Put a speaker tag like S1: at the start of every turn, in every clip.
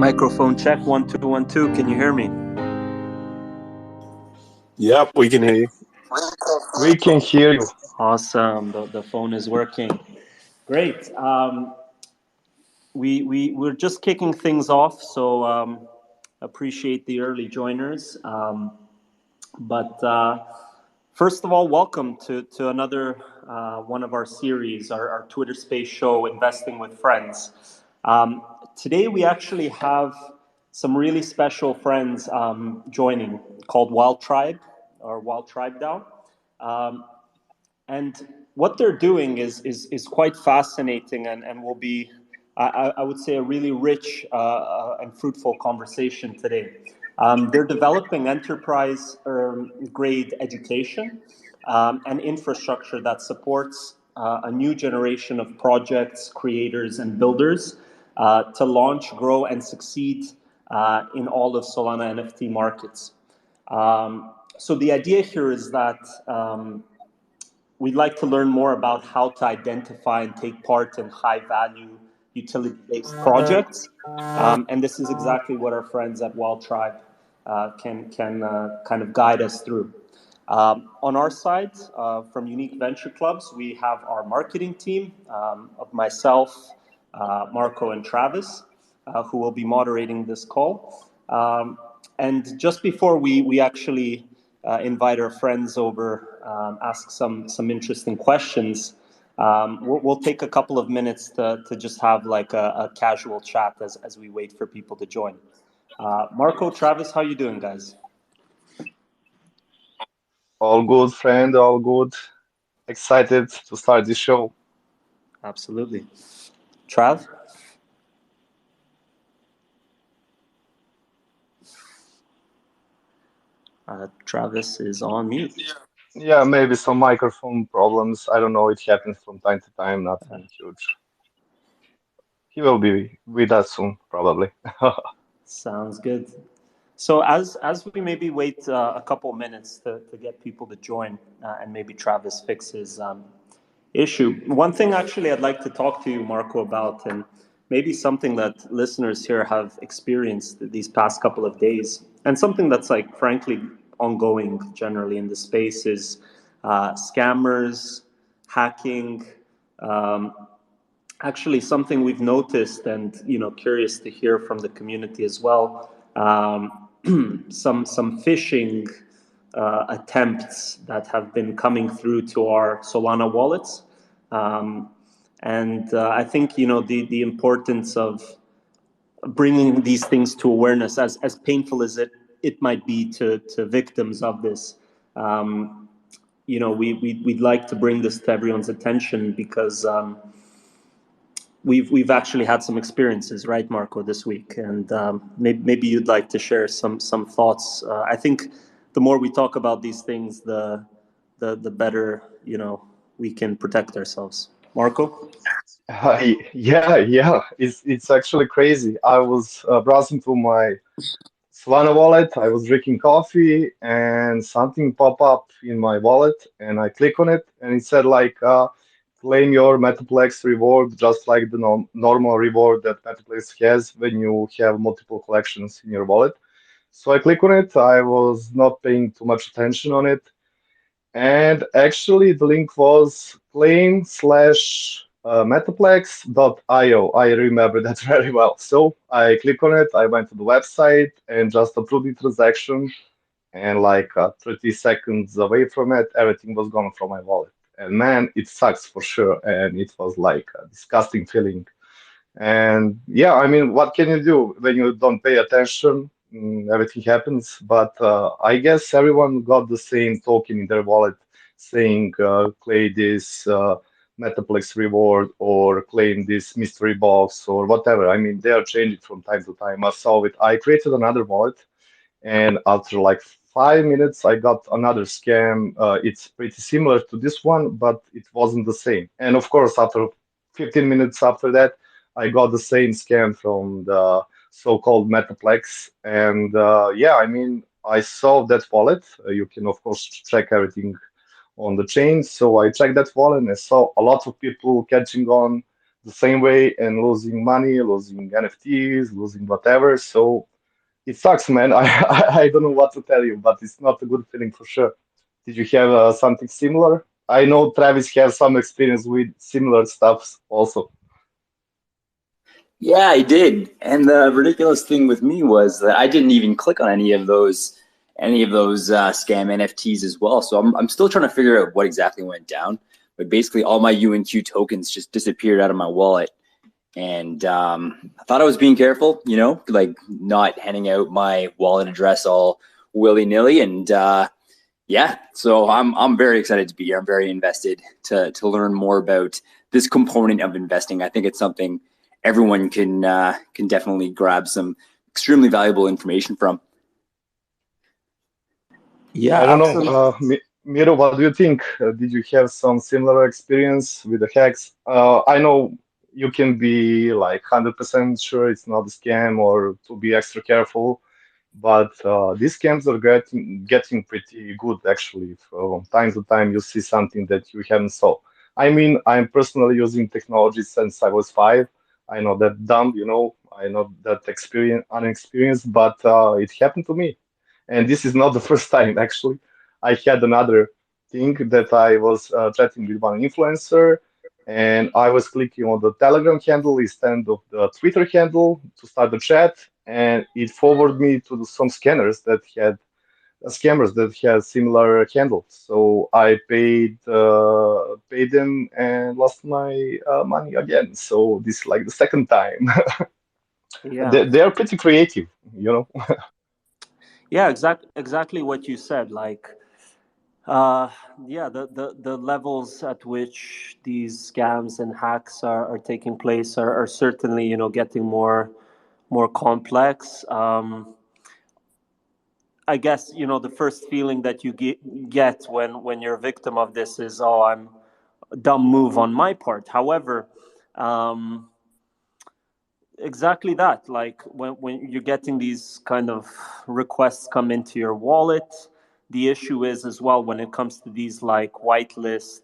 S1: Microphone check, 1 2 1 2. Can you hear me?
S2: Yep, we can hear you.
S3: We can hear you.
S1: Awesome. The phone is working. Great. We're just kicking things off, so appreciate the early joiners. But first of all, welcome to another one of our series, our Twitter Space show, Investing with Friends. Today we actually have some really special friends joining, called Wild Tribe, or Wild Tribe DAO. And what they're doing is quite fascinating and will be, I would say, a really rich and fruitful conversation today. They're developing enterprise grade education and infrastructure that supports a new generation of projects, creators, and builders to launch, grow, and succeed in all of Solana NFT markets. So the idea here is that we'd like to learn more about how to identify and take part in high-value utility-based projects, and this is exactly what our friends at Wild Tribe can kind of guide us through. On our side, from Unique Venture Clubs, we have our marketing team of myself, Marco, and Travis, who will be moderating this call. And just before we actually invite our friends over, ask some interesting questions, we'll take a couple of minutes to just have like a casual chat as we wait for people to join. Marco, Travis, how you doing, guys?
S3: All good, friend, all good. Excited to start this show.
S1: Absolutely. Trav? Travis is on mute.
S3: Yeah, maybe some microphone problems. I don't know, it happens from time to time, nothing huge. He will be with us soon, probably.
S1: Sounds good. So as we maybe wait a couple minutes to get people to join and maybe Travis fixes issue. One thing actually I'd like to talk to you, Marco, about, and maybe something that listeners here have experienced these past couple of days, and something that's like frankly ongoing generally in the space is scammers, hacking. Actually, something we've noticed, and curious to hear from the community as well. Some phishing attempts that have been coming through to our Solana wallets, and I think the importance of bringing these things to awareness, as painful as it might be to victims of this. We'd like to bring this to everyone's attention because we've actually had some experiences, right, Marco, this week, and maybe you'd like to share some thoughts. I think the more we talk about these things, the better we can protect ourselves. Marco?
S3: Yeah, it's actually crazy. I was browsing through my Solana wallet. I was drinking coffee, and something popped up in my wallet, and I click on it, and it said like, claim your Metaplex reward, just like the normal reward that Metaplex has when you have multiple collections in your wallet. So I click on it. I was not paying too much attention on it. And actually, the link was claim/metaplex.io. I remember that very well. So I click on it. I went to the website and just approved the transaction. And like 30 seconds away from it, everything was gone from my wallet. And man, it sucks for sure. And it was like a disgusting feeling. And yeah, I mean, what can you do when you don't pay attention? Everything happens. But I guess everyone got the same token in their wallet saying, claim this Metaplex reward or claim this mystery box or whatever. I mean, they are changing from time to time. I saw it. I created another wallet, and after like 5 minutes, I got another scam. It's pretty similar to this one, but it wasn't the same. And of course, after 15 minutes after that, I got the same scam from the so-called Metaplex. And yeah, I mean, I saw that wallet. You can, of course, check everything on the chain. So I checked that wallet and I saw a lot of people catching on the same way and losing money, losing NFTs, losing whatever. So it sucks, man. I don't know what to tell you, but it's not a good feeling for sure. Did you have something similar? I know Travis has some experience with similar stuffs also.
S2: Yeah, I did. And the ridiculous thing with me was that I didn't even click on any of those scam NFTs as well. So I'm still trying to figure out what exactly went down. But basically, all my UNQ tokens just disappeared out of my wallet. And I thought I was being careful, like not handing out my wallet address all willy nilly. And yeah, so I'm very excited to be here. I'm very invested to learn more about this component of investing. I think it's something everyone can definitely grab some extremely valuable information from.
S1: Yeah,
S3: I don't know.
S1: absolutely.
S3: Miro, what do you think? Did you have some similar experience with the hacks? I know you can be like 100% sure it's not a scam or to be extra careful, but these scams are getting pretty good actually. From time to time, you see something that you haven't saw. I mean, I'm personally using technology since I was 5. I know that dumb, I know that unexperienced, but it happened to me. And this is not the first time, actually. I had another thing that I was chatting with one influencer, and I was clicking on the Telegram handle instead of the Twitter handle to start the chat, and it forwarded me to some scammers that had similar handles. So I paid them and lost my money again. So this is like the second time.
S1: Yeah.
S3: They are pretty creative, you know.
S1: Yeah, exactly what you said. Like, uh, yeah, the levels at which these scams and hacks are taking place are certainly, getting more complex. I guess, the first feeling that you get when you're a victim of this is, oh, I'm a dumb move on my part. However, um, exactly that. Like when you're getting these kind of requests come into your wallet, the issue is as well when it comes to these like whitelist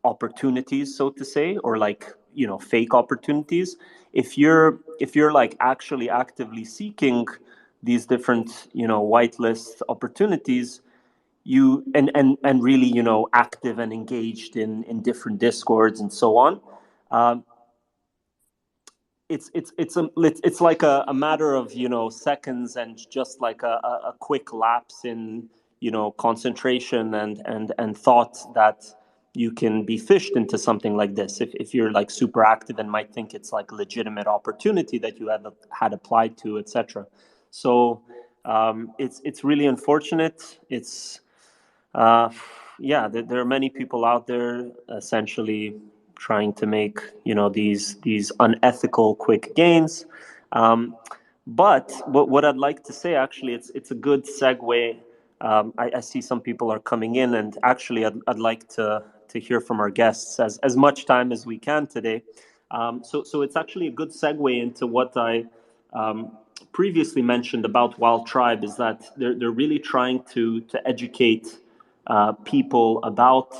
S1: opportunities, so to say, or like fake opportunities. If you're like actually actively seeking these different whitelist opportunities, you and really active and engaged in different discords and so on. um, it's like a matter of seconds and just like a quick lapse in concentration and thought that you can be fished into something like this if you're like super active and might think it's like a legitimate opportunity that you have had applied to, etc. So it's really unfortunate. It's uh, yeah, there are many people out there essentially trying to make these unethical quick gains. Um, but what I'd like to say, actually, it's a good segue. I see some people are coming in, and actually, I'd like to hear from our guests as much time as we can today. So it's actually a good segue into what I previously mentioned about Wild Tribe, is that they're really trying to educate people about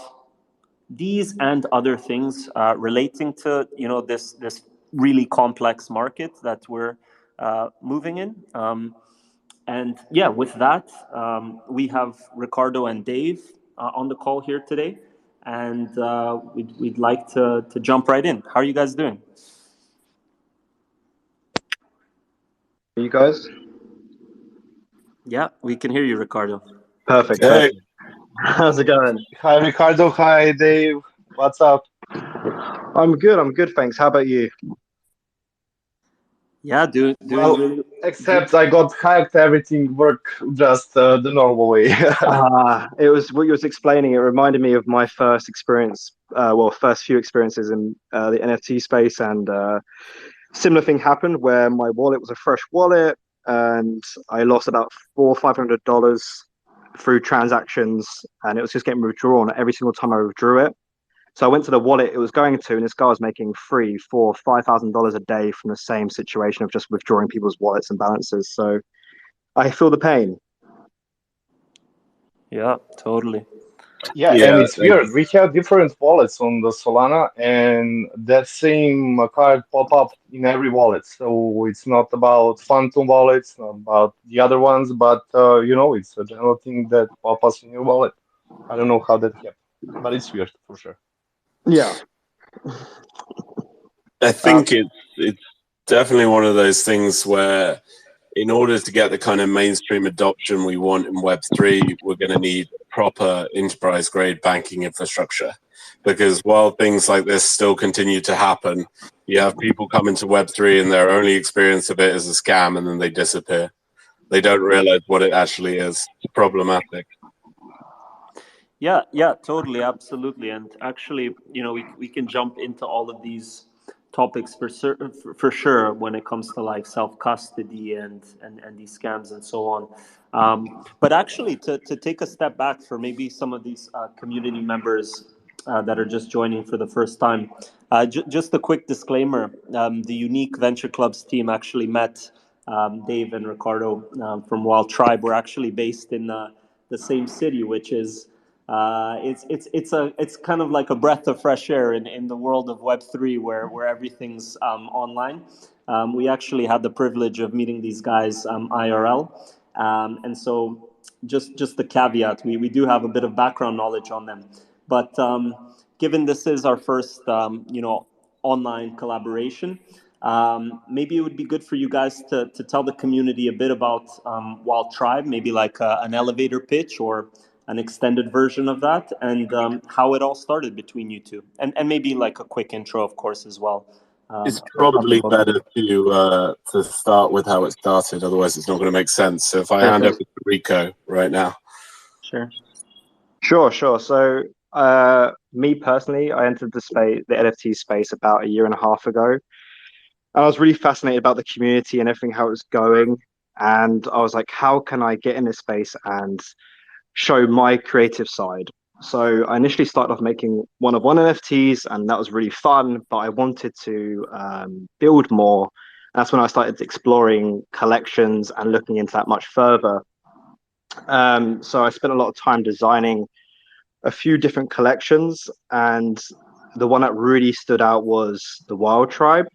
S1: these and other things relating to this really complex market that we're moving in. And yeah, with that, we have Ricardo and Dave on the call here today, and we'd like to jump right in. How are you guys doing?
S4: You guys?
S1: Yeah, we can hear you, Ricardo.
S4: Perfect,
S3: Hey,
S4: perfect. How's it going?
S3: hi Ricardo, hi Dave. What's up?
S4: I'm good, thanks. How about you?
S1: Yeah, doing
S3: Well,
S1: really.
S3: except I got hacked, everything worked just the normal way.
S4: It was what you was explaining. It reminded me of my first experience, first few experiences in the NFT space, and similar thing happened where my wallet was a fresh wallet, and I lost about $500 through transactions, and it was just getting withdrawn every single time I withdrew it. So I went to the wallet it was going to, and this guy was making three, four, $5,000 a day from the same situation of just withdrawing people's wallets and balances. So I feel the pain.
S1: Yeah, totally.
S3: Yeah, and it's weird. We have different wallets on the Solana, and that same card pop up in every wallet. So it's not about Phantom wallets, not about the other ones, but it's a general thing that pop ups in your wallet. I don't know how that happened, but it's weird for sure.
S4: Yeah.
S5: I think it's definitely one of those things where, in order to get the kind of mainstream adoption we want in Web3, we're going to need proper enterprise-grade banking infrastructure. Because while things like this still continue to happen, you have people come into Web3 and their only experience of it is a scam, and then they disappear. They don't realize what it actually is. It's problematic.
S1: Yeah, totally, absolutely. And actually, we can jump into all of these topics for sure when it comes to like self-custody and these scams and so on. But actually, to take a step back for maybe some of these community members that are just joining for the first time, just a quick disclaimer: the Unique Venture Club's team actually met Dave and Ricardo from Wild Tribe. We're actually based in the same city, which is it's kind of like a breath of fresh air in the world of Web3 where everything's online. We actually had the privilege of meeting these guys IRL, and so just the caveat, we do have a bit of background knowledge on them, but given this is our first online collaboration, maybe it would be good for you guys to tell the community a bit about Wild Tribe, maybe like an elevator pitch or an extended version of that, and how it all started between you two, and maybe like a quick intro, of course, as well.
S5: It's probably better to start with how it started, otherwise it's not going to make sense. So if I hand over to Rico right now.
S4: Sure. So me personally, I entered the NFT space about a year and a half ago. I was really fascinated about the community and everything, how it was going. And I was like, how can I get in this space and show my creative side? So I initially started off making one-of-one NFTs, and that was really fun, but I wanted to build more. That's when I started exploring collections and looking into that much further. So I spent a lot of time designing a few different collections, and the one that really stood out was the Wild Tribe.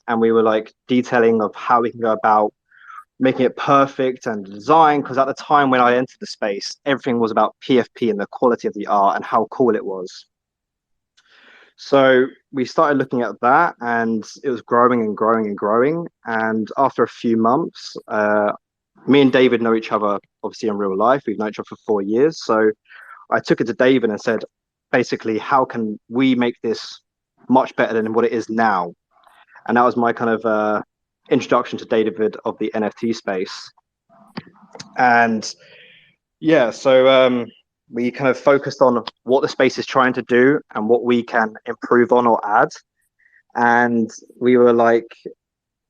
S4: And we were like detailing of how we can go about making it perfect and design, because at the time when I entered the space, everything was about PFP and the quality of the art and how cool it was. So we started looking at that, and it was growing and growing and growing. And after a few months, me and David know each other obviously in real life. We've known each other for 4 years. So I took it to David and said, basically, how can we make this much better than what it is now? And that was my kind of introduction to David of the NFT space. And yeah, so we kind of focused on what the space is trying to do and what we can improve on or add. And we were like,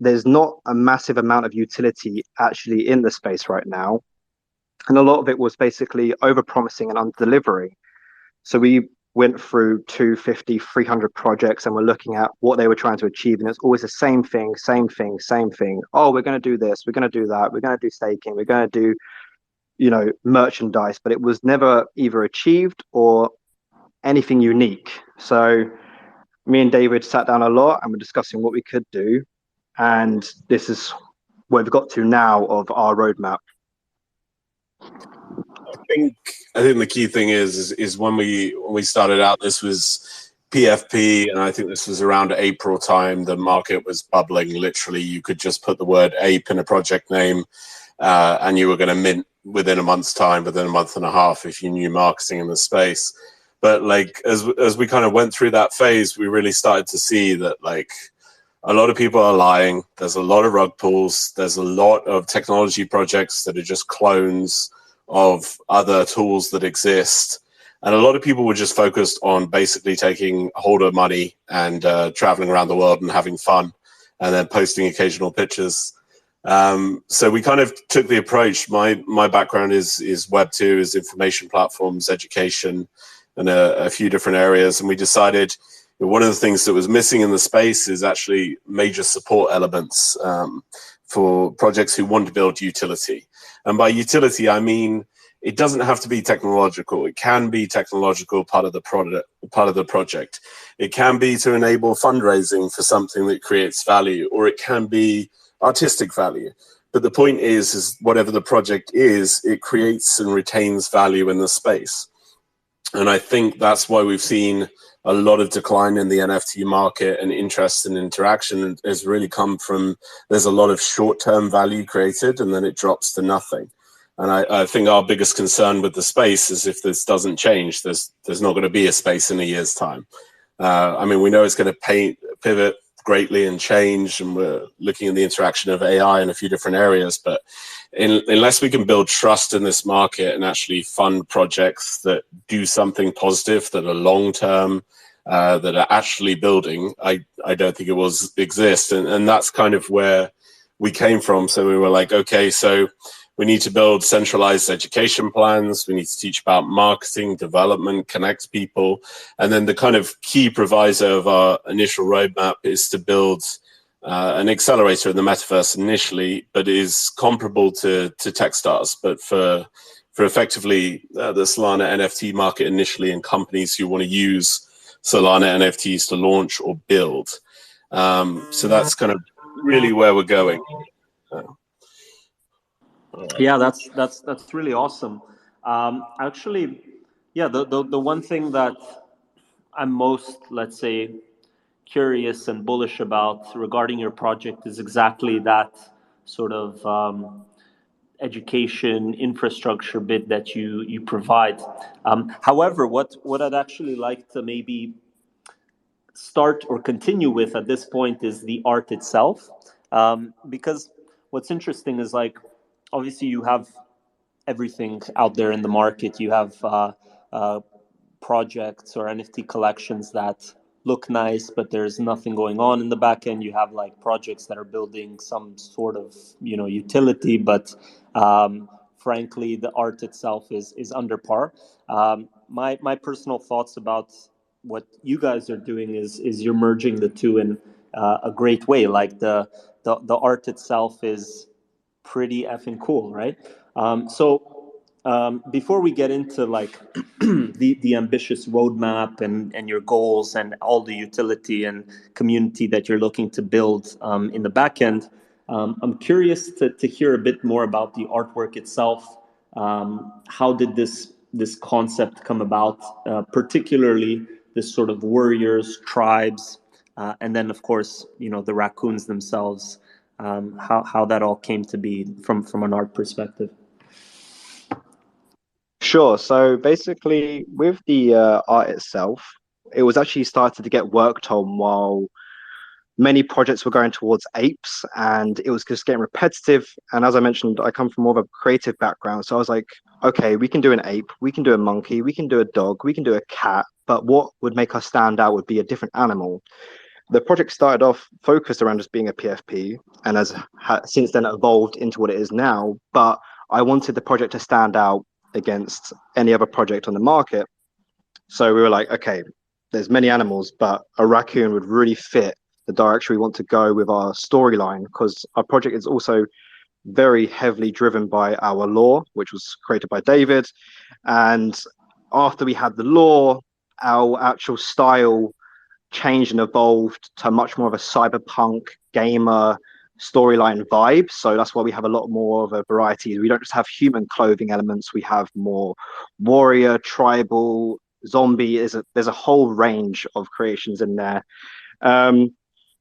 S4: there's not a massive amount of utility actually in the space right now. And a lot of it was basically over-promising and under-delivering. So we went through 250, 300 projects, and we're looking at what they were trying to achieve. And it's always the same thing. Oh, we're going to do this. We're going to do that. We're going to do staking. We're going to do, merchandise. But it was never either achieved or anything unique. So me and David sat down a lot and we're discussing what we could do. And this is where we've got to now of our roadmap.
S5: I think the key thing is when we started out, this was PFP, and I think this was around April time. The market was bubbling. Literally, you could just put the word ape in a project name, and you were going to mint within a month's time, within a month and a half, if you knew marketing in the space. But like as we kind of went through that phase, we really started to see that like a lot of people are lying. There's a lot of rug pulls. There's a lot of technology projects that are just clones of other tools that exist. And a lot of people were just focused on basically taking hold of money and traveling around the world and having fun and then posting occasional pictures. So we kind of took the approach. My background is Web2, is information platforms, education, and a few different areas. And we decided one of the things that was missing in the space is actually major support elements for projects who want to build utility. And by utility, I mean it doesn't have to be technological. It can be technological part of the project. It can be to enable fundraising for something that creates value, or it can be artistic value. But the point is whatever the project is, it creates and retains value in the space. And I think that's why we've seen a lot of decline in the NFT market, and interest and interaction has really come from, there's a lot of short-term value created and then it drops to nothing. And I think our biggest concern with the space is if this doesn't change, there's not going to be a space in a year's time. I mean, we know it's going to pivot greatly and change, and we're looking at the interaction of AI in a few different areas. But unless we can build trust in this market and actually fund projects that do something positive, that are long-term, that are actually building, I don't think it will exist. And that's kind of where we came from. So we were like, okay, so we need to build centralized education plans. We need to teach about marketing, development, connect people. And then the kind of key proviso of our initial roadmap is to build an accelerator in the metaverse initially, but is comparable to Techstars, but for effectively the Solana NFT market initially, and companies who want to use Solana NFTs to launch or build. So that's kind of really where we're going.
S1: Yeah, that's really awesome. Actually, yeah, the one thing that I'm most, let's say, curious and bullish about regarding your project is exactly that sort of education infrastructure bit that you provide. However, what I'd actually like to maybe start or continue with at this point is the art itself, because what's interesting is, like, obviously you have everything out there in the market. You have projects or NFT collections that look nice, but there's nothing going on in the back end. You have like projects that are building some sort of utility, but frankly, the art itself is under par. My personal thoughts about what you guys are doing is you're merging the two in a great way. Like the art itself is pretty effing cool, right? Before we get into like the ambitious roadmap and your goals and all the utility and community that you're looking to build in the back end, I'm curious to hear a bit more about the artwork itself. How did this concept come about, particularly this sort of warriors, tribes, and then of course the raccoons themselves. How that all came to be from an art perspective.
S4: Sure. So basically, with the art itself, it was actually started to get worked on while many projects were going towards apes, and it was just getting repetitive. And as I mentioned, I come from more of a creative background. So I was like, okay, we can do an ape, we can do a monkey, we can do a dog, we can do a cat, but what would make us stand out would be a different animal. The project started off focused around just being a PFP, and has since then evolved into what it is now. But I wanted the project to stand out against any other project on the market. So we were like, okay, there's many animals, but a raccoon would really fit the direction we want to go with our storyline, because our project is also very heavily driven by our lore, which was created by David. And after we had the lore, our actual style changed and evolved to much more of a cyberpunk gamer storyline vibe. So that's why we have a lot more of a variety. We don't just have human clothing elements, we have more warrior, tribal, zombie. There's a whole range of creations in there.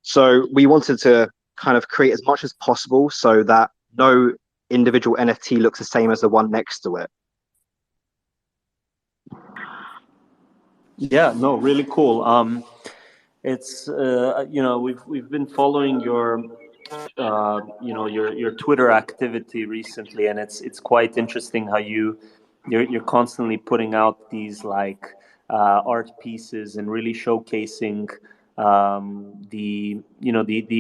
S4: So we wanted to kind of create as much as possible so that no individual NFT looks the same as the one next to it.
S1: Yeah, no, really cool. It's we've been following your your Twitter activity recently, and it's quite interesting how you're constantly putting out these like art pieces and really showcasing the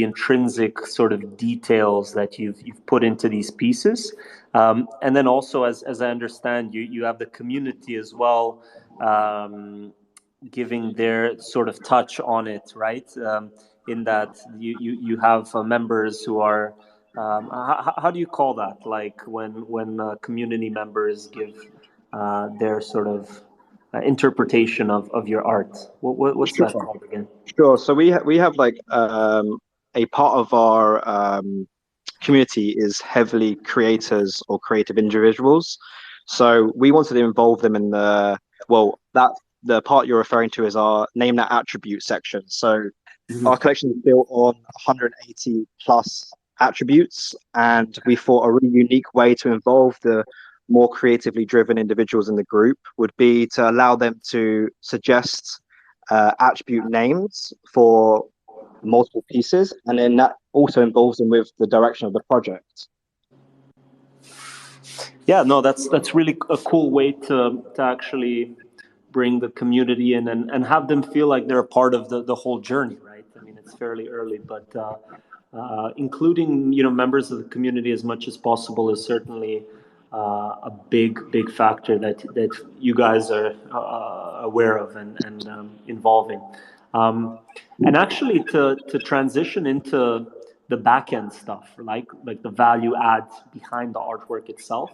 S1: intrinsic sort of details that you've put into these pieces, and then also as I understand, you have the community as well, giving their sort of touch on it, right? In that you have members who are how do you call that? Like when community members give their sort of interpretation of your art. What's that called again?
S4: Sure. So we have like a part of our community is heavily creators or creative individuals. So we wanted to involve them in the part you're referring to is our name that attribute section. So our collection is built on 180 plus attributes, and we thought a really unique way to involve the more creatively driven individuals in the group would be to allow them to suggest attribute names for multiple pieces, and then that also involves them with the direction of the project.
S1: Yeah, no, that's really a cool way to actually bring the community in and have them feel like they're a part of the whole journey, right? I mean, it's fairly early, but including members of the community as much as possible is certainly a big factor that you guys are aware of and involving. And actually, to transition into the back end stuff, like the value add behind the artwork itself.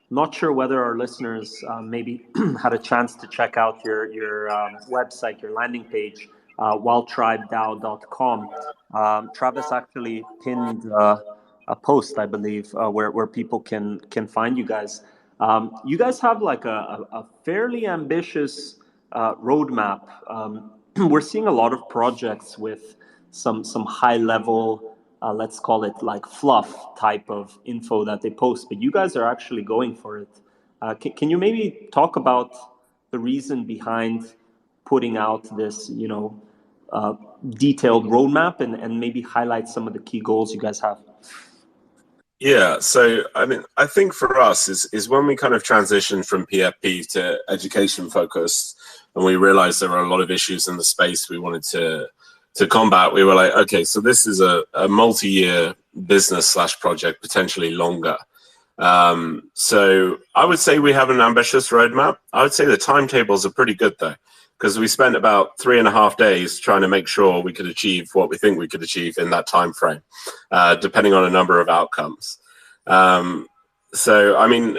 S1: Not sure whether our listeners maybe had a chance to check out your website, your landing page, wildtribedao.com. Travis actually pinned a post, I believe, where people can find you guys. You guys have like a fairly ambitious roadmap. We're seeing a lot of projects with some high level, let's call it like fluff type of info that they post, but you guys are actually going for it. Can you maybe talk about the reason behind putting out this, detailed roadmap and maybe highlight some of the key goals you guys have?
S5: Yeah, so I mean, I think for us is when we kind of transitioned from PFP to education focused, and we realized there were a lot of issues in the space we wanted to combat. We were like, okay, so this is a multi-year business / project, potentially longer. So I would say we have an ambitious roadmap. I would say the timetables are pretty good though, because we spent about 3.5 days trying to make sure we could achieve what we think we could achieve in that time frame, depending on a number of outcomes. So, I mean,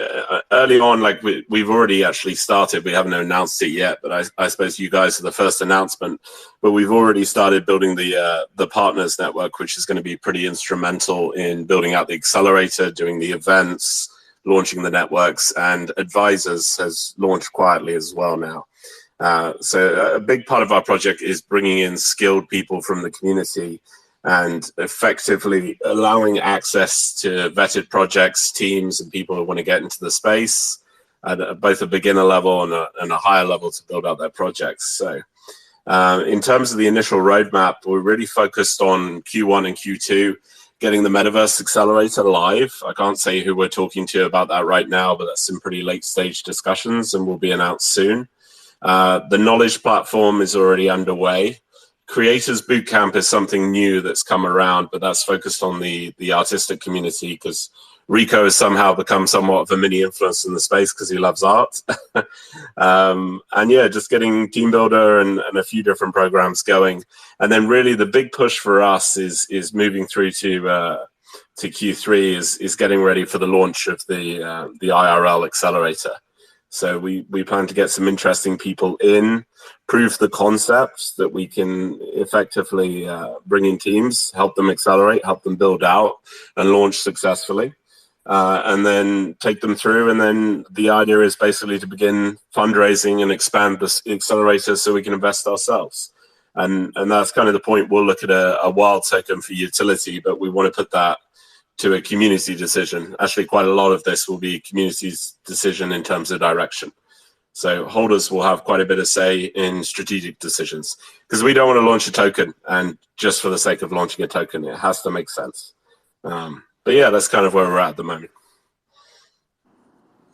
S5: early on, like we've already actually started. We haven't announced it yet, but I suppose you guys are the first announcement. But we've already started building the partners network, which is going to be pretty instrumental in building out the accelerator, doing the events, launching the networks, and Advisors has launched quietly as well now. So a big part of our project is bringing in skilled people from the community and effectively allowing access to vetted projects, teams, and people who want to get into the space at both a beginner level and a higher level to build out their projects. So in terms of the initial roadmap, we're really focused on Q1 and Q2, getting the Metaverse Accelerator live. I can't say who we're talking to about that right now, but that's some pretty late stage discussions and will be announced soon. The knowledge platform is already underway. Creators Bootcamp is something new that's come around, but that's focused on the artistic community because Rico has somehow become somewhat of a mini influence in the space because he loves art. And yeah, just getting Team Builder and a few different programs going. And then really the big push for us is moving through to Q3 is getting ready for the launch of the IRL accelerator. So we plan to get some interesting people in, prove the concepts that we can effectively bring in teams, help them accelerate, help them build out and launch successfully, and then take them through. And then the idea is basically to begin fundraising and expand this accelerator so we can invest ourselves. And that's kind of the point. We'll look at a wild token for utility, but we want to put that to a community decision. Actually, quite a lot of this will be community's decision in terms of direction. So holders will have quite a bit of say in strategic decisions because we don't want to launch a token and just for the sake of launching a token, it has to make sense. But yeah, that's kind of where we're at the moment.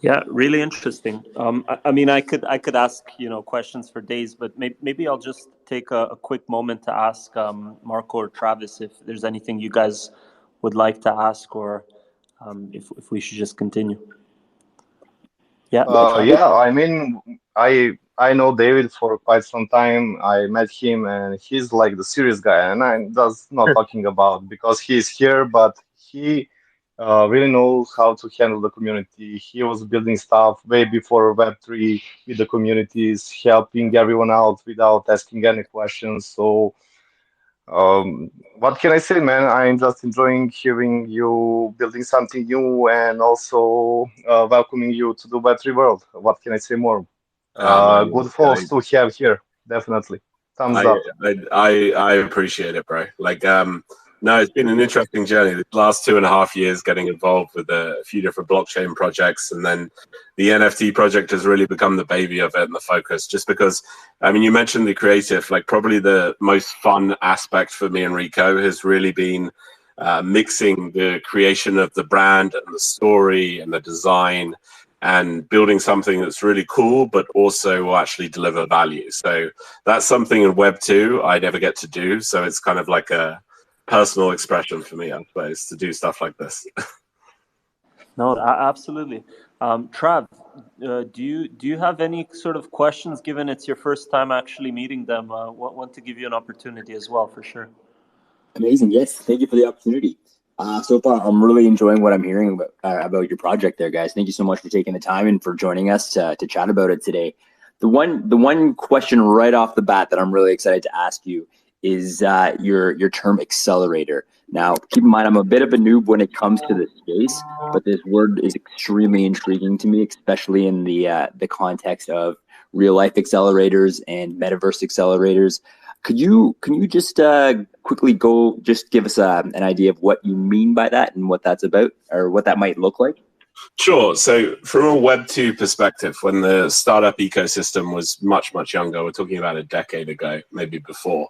S1: Yeah, really interesting. I mean, I could ask questions for days, but maybe I'll just take a quick moment to ask Marco or Travis if there's anything you guys would like to ask, or if we should just continue. Yeah.
S3: Yeah, I mean, I I know David for quite some time. I met him, and he's like the serious guy. And I'm just not talking about because he's here, but he really knows how to handle the community. He was building stuff way before Web3 with the communities, helping everyone out without asking any questions. So, what can I say, man? I'm just enjoying hearing you building something new and also welcoming you to the Web3 world. What can I say more?
S5: Man,
S3: Good folks to have here, definitely. Thumbs up.
S5: I appreciate it, bro. Like, no, it's been an interesting journey. The last 2.5 years getting involved with a few different blockchain projects, and then the NFT project has really become the baby of it and the focus. Just because, I mean, you mentioned the creative, like probably the most fun aspect for me and Rico has really been mixing the creation of the brand and the story and the design and building something that's really cool, but also will actually deliver value. So that's something in Web 2 I never get to do. So it's kind of like a personal expression for me, I suppose, to do stuff like this.
S1: No, absolutely. Trav, do you have any sort of questions, given it's your first time actually meeting them? Want to give you an opportunity as well, for sure.
S2: Amazing. Yes. Thank you for the opportunity. So far, I'm really enjoying what I'm hearing about your project there, guys. Thank you so much for taking the time and for joining us to chat about it today. The one question right off the bat that I'm really excited to ask you is your term accelerator. Now, keep in mind, I'm a bit of a noob when it comes to this space, but this word is extremely intriguing to me, especially in the context of real life accelerators and metaverse accelerators. Could you just quickly just give us an idea of what you mean by that and what that's about, or what that might look like?
S5: Sure. So from a Web 2 perspective, when the startup ecosystem was much, much younger, we're talking about a decade ago, maybe before,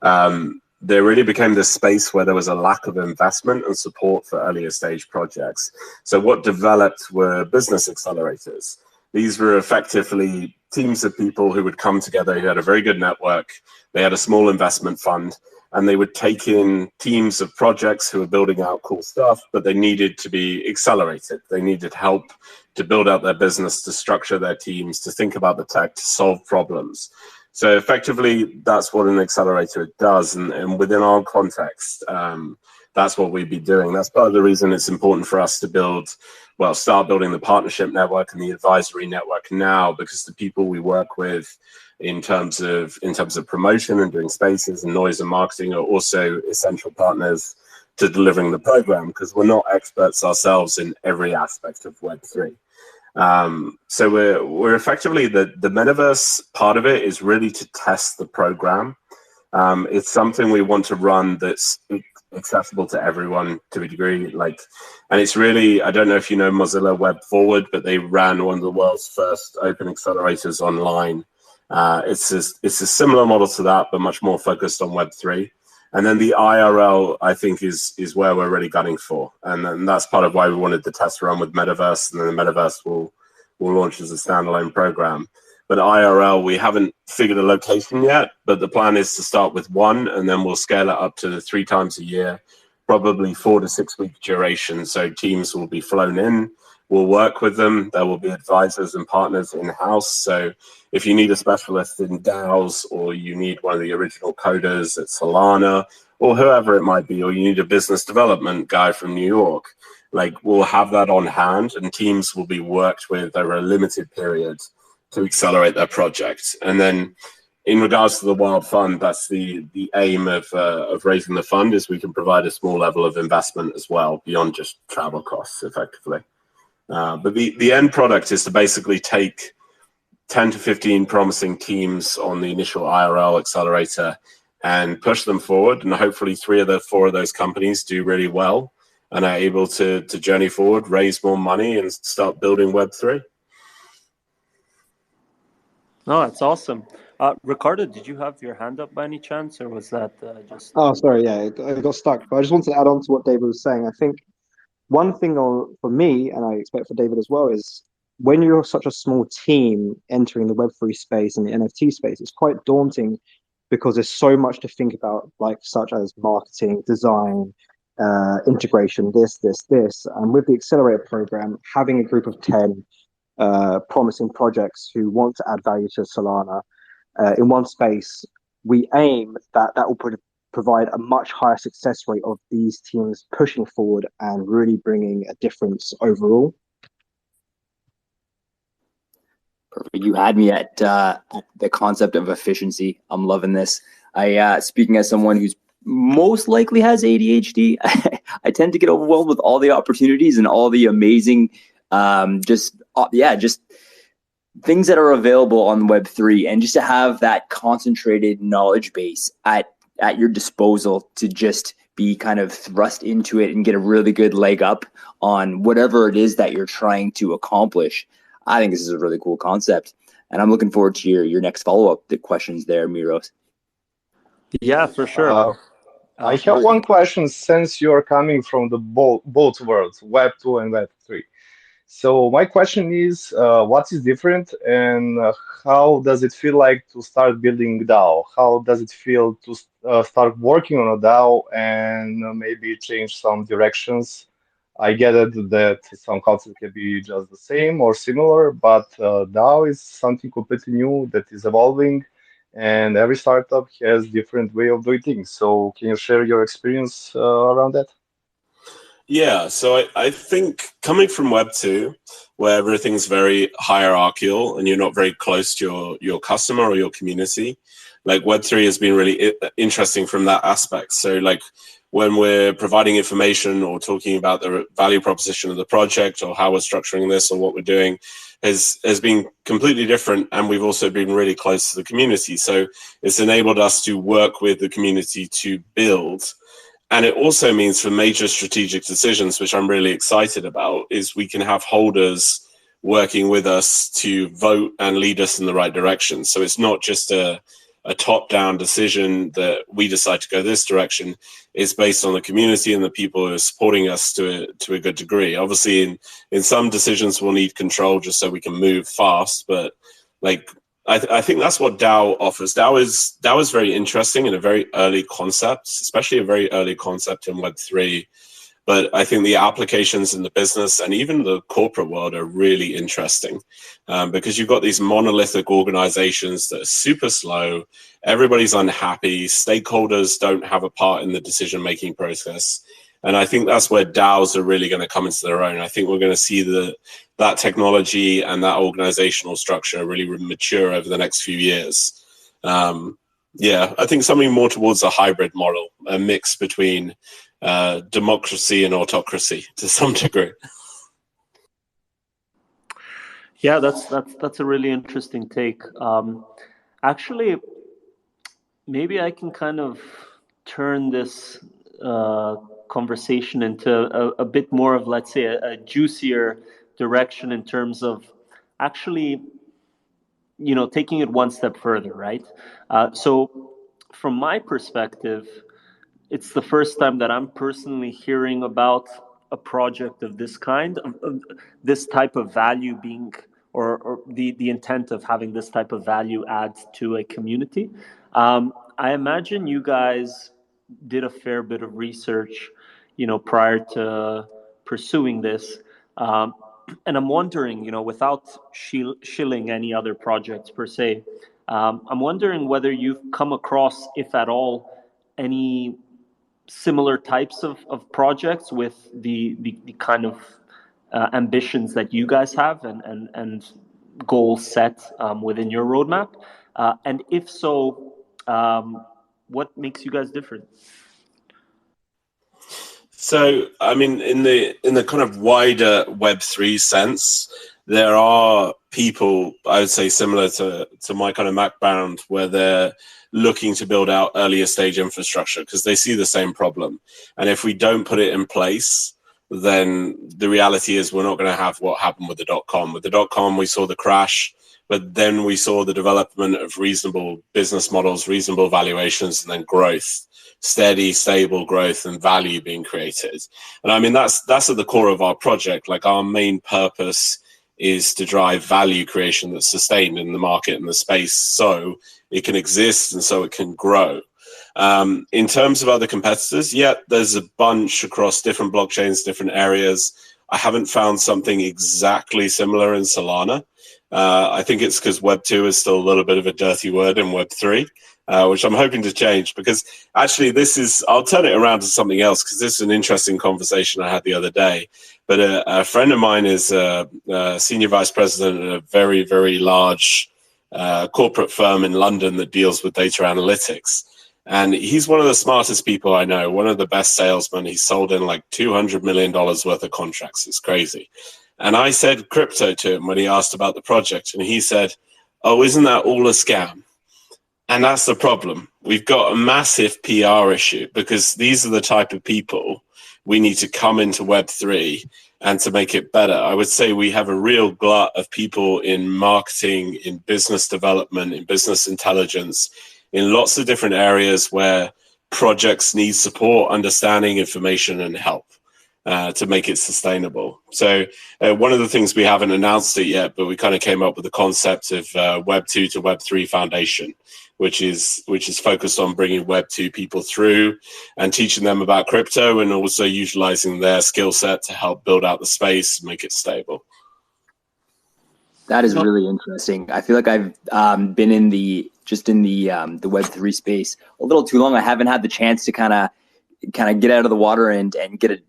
S5: there really became this space where there was a lack of investment and support for earlier stage projects. So what developed were business accelerators. These were effectively teams of people who would come together, who had a very good network. They had a small investment fund, and they would take in teams of projects who were building out cool stuff, but they needed to be accelerated. They needed help to build out their business, to structure their teams, to think about the tech, to solve problems. So effectively, that's what an accelerator does. And within our context, that's what we'd be doing. That's part of the reason it's important for us to start building the partnership network and the advisory network now, because the people we work with in terms of promotion and doing spaces and noise and marketing are also essential partners to delivering the program, because we're not experts ourselves in every aspect of Web3. So we're effectively the metaverse part of it is really to test the program. It's something we want to run that's accessible to everyone to a degree. And it's really, I don't know if you know Mozilla Web Forward, but they ran one of the world's first open accelerators online. It's a similar model to that, but much more focused on Web3. And then the IRL, I think, is where we're really gunning for. And that's part of why we wanted the test run with Metaverse, and then the Metaverse will launch as a standalone program. But IRL, we haven't figured a location yet, but the plan is to start with one, and then we'll scale it up to 3 times a year, probably 4 to 6 week duration. So teams will be flown in. We'll work with them. There will be advisors and partners in-house. So if you need a specialist in DAOs, or you need one of the original coders at Solana, or whoever it might be, or you need a business development guy from New York, we'll have that on hand, and teams will be worked with over a limited period to accelerate their project. And then in regards to the Wild Fund, that's the aim of raising the fund, is we can provide a small level of investment as well, beyond just travel costs, effectively. But the end product is to basically take 10 to 15 promising teams on the initial IRL accelerator and push them forward. And hopefully 3 of the 4 of those companies do really well and are able to journey forward, raise more money, and start building Web3.
S1: No, that's awesome. Ricardo, did you have your hand up by any chance, or was that just...
S4: Oh, sorry, yeah, it got stuck. But I just wanted to add on to what David was saying. I think one thing for me, and I expect for David as well, is when you're such a small team entering the Web3 space and the NFT space, it's quite daunting, because there's so much to think about, such as marketing, design, integration, this. And with the accelerator program, having a group of 10 promising projects who want to add value to Solana in one space, we aim that will provide a much higher success rate of these teams pushing forward and really bringing a difference overall.
S2: Perfect. You had me at the concept of efficiency. I'm loving this. Speaking as someone who's most likely has ADHD, I tend to get overwhelmed with all the opportunities and all the amazing, just things that are available on Web3, and just to have that concentrated knowledge base at your disposal to just be kind of thrust into it and get a really good leg up on whatever it is that you're trying to accomplish. I think this is a really cool concept, and I'm looking forward to your next follow-up questions there, Miros.
S1: Yeah, for sure.
S3: I have one question, since you're coming from the both worlds, Web 2 and Web 3. So my question is, what is different, and how does it feel like to start building DAO? How does it feel to start working on a DAO and maybe change some directions? I get it that some concepts can be just the same or similar, but DAO is something completely new that is evolving, and every startup has different way of doing things. So can you share your experience around that?
S5: Yeah, so I think coming from Web 2, where everything's very hierarchical and you're not very close to your customer or your community, like Web 3 has been really interesting from that aspect. So like when we're providing information or talking about the value proposition of the project or how we're structuring this or what we're doing has been completely different. And we've also been really close to the community. So it's enabled us to work with the community to build. And it also means for major strategic decisions, which I'm really excited about, is we can have holders working with us to vote and lead us in the right direction. So it's not just a top-down decision that we decide to go this direction. It's based on the community and the people who are supporting us to a good degree. Obviously, in some decisions, we'll need control just so we can move fast. But like, I think that's what DAO offers. DAO is very interesting and a very early concept, especially a very early concept in Web3. But I think the applications in the business and even the corporate world are really interesting because you've got these monolithic organizations that are super slow. Everybody's unhappy. Stakeholders don't have a part in the decision-making process. And I think that's where DAOs are really going to come into their own. I think we're going to see that technology and that organizational structure really mature over the next few years. Yeah, I think something more towards a hybrid model, a mix between democracy and autocracy to some degree.
S1: Yeah, that's a really interesting take. Actually, maybe I can kind of turn this conversation into a bit more of, let's say, a juicier direction in terms of actually, taking it one step further, right? So from my perspective, it's the first time that I'm personally hearing about a project of this kind, of this type of value being, or the intent of having this type of value add to a community. I imagine you guys did a fair bit of research, prior to pursuing this. And I'm wondering, without shilling any other projects per se, I'm wondering whether you've come across, if at all, any similar types of projects with the kind of ambitions that you guys have and goals set within your roadmap. And if so, what makes you guys different?
S5: So, I mean, in the kind of wider Web3 sense, there are people, I would say, similar to my kind of background, where they're looking to build out earlier stage infrastructure because they see the same problem. And if we don't put it in place, then the reality is we're not going to have what happened with the .com. With the .com, we saw the crash, but then we saw the development of reasonable business models, reasonable valuations, and then growth. Steady, stable growth and value being created. And I mean, that's at the core of our project. Like, our main purpose is to drive value creation that's sustained in the market and the space so it can exist and so it can grow. In terms of other competitors, yeah, there's a bunch across different blockchains, different areas. I haven't found something exactly similar in Solana. I think it's because Web 2 is still a little bit of a dirty word in Web 3, which I'm hoping to change, because actually I'll turn it around to something else, because this is an interesting conversation I had the other day. But a friend of mine is a senior vice president at a very, very large corporate firm in London that deals with data analytics. And he's one of the smartest people I know, one of the best salesmen. He's sold in like $200 million worth of contracts. It's crazy. And I said crypto to him when he asked about the project. And he said, oh, isn't that all a scam? And that's the problem. We've got a massive PR issue, because these are the type of people we need to come into Web3 and to make it better. I would say we have a real glut of people in marketing, in business development, in business intelligence, in lots of different areas where projects need support, understanding, information, and help to make it sustainable. So one of the things, we haven't announced it yet, but we kind of came up with the concept of Web 2 to Web 3 Foundation, which is focused on bringing Web 2 people through and teaching them about crypto, and also utilizing their skill set to help build out the space and make it stable.
S2: That is really interesting. I feel like I've been in the Web3 space a little too long. I haven't had the chance to kind of get out of the water and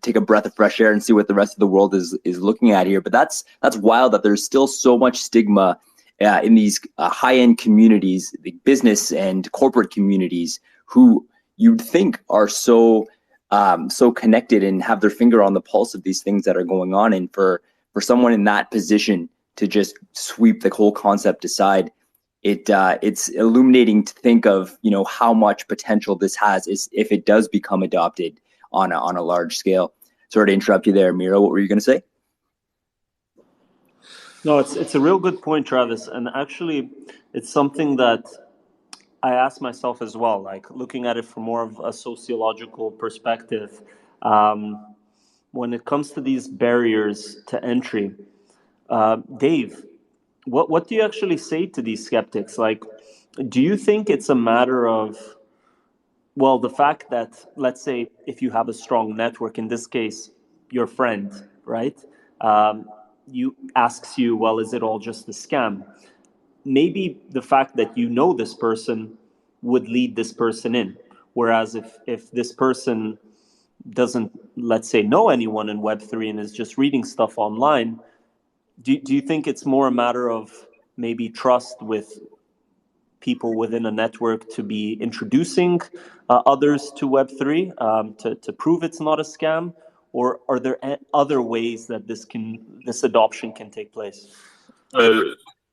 S2: take a breath of fresh air and see what the rest of the world is looking at here. But that's wild that there's still so much stigma in these high-end communities, the business and corporate communities, who you'd think are so connected and have their finger on the pulse of these things that are going on. And for someone in that position to just sweep the whole concept aside, it's illuminating to think of, how much potential this has if it does become adopted on a large scale. Sorry to interrupt you there, Miro. What were you going to say?
S1: No, it's a real good point, Travis. And actually, it's something that I asked myself as well, like looking at it from more of a sociological perspective. When it comes to these barriers to entry, Dave, what do you actually say to these skeptics? Like, do you think it's a matter of, well, the fact that, let's say, if you have a strong network, in this case, your friend, right? You asks you, well, is it all just a scam? Maybe the fact that this person would lead this person in. Whereas if this person doesn't, let's say, know anyone in Web3 and is just reading stuff online, do you think it's more a matter of maybe trust with people within a network to be introducing others to Web3 to prove it's not a scam? Or are there other ways that this adoption can take place?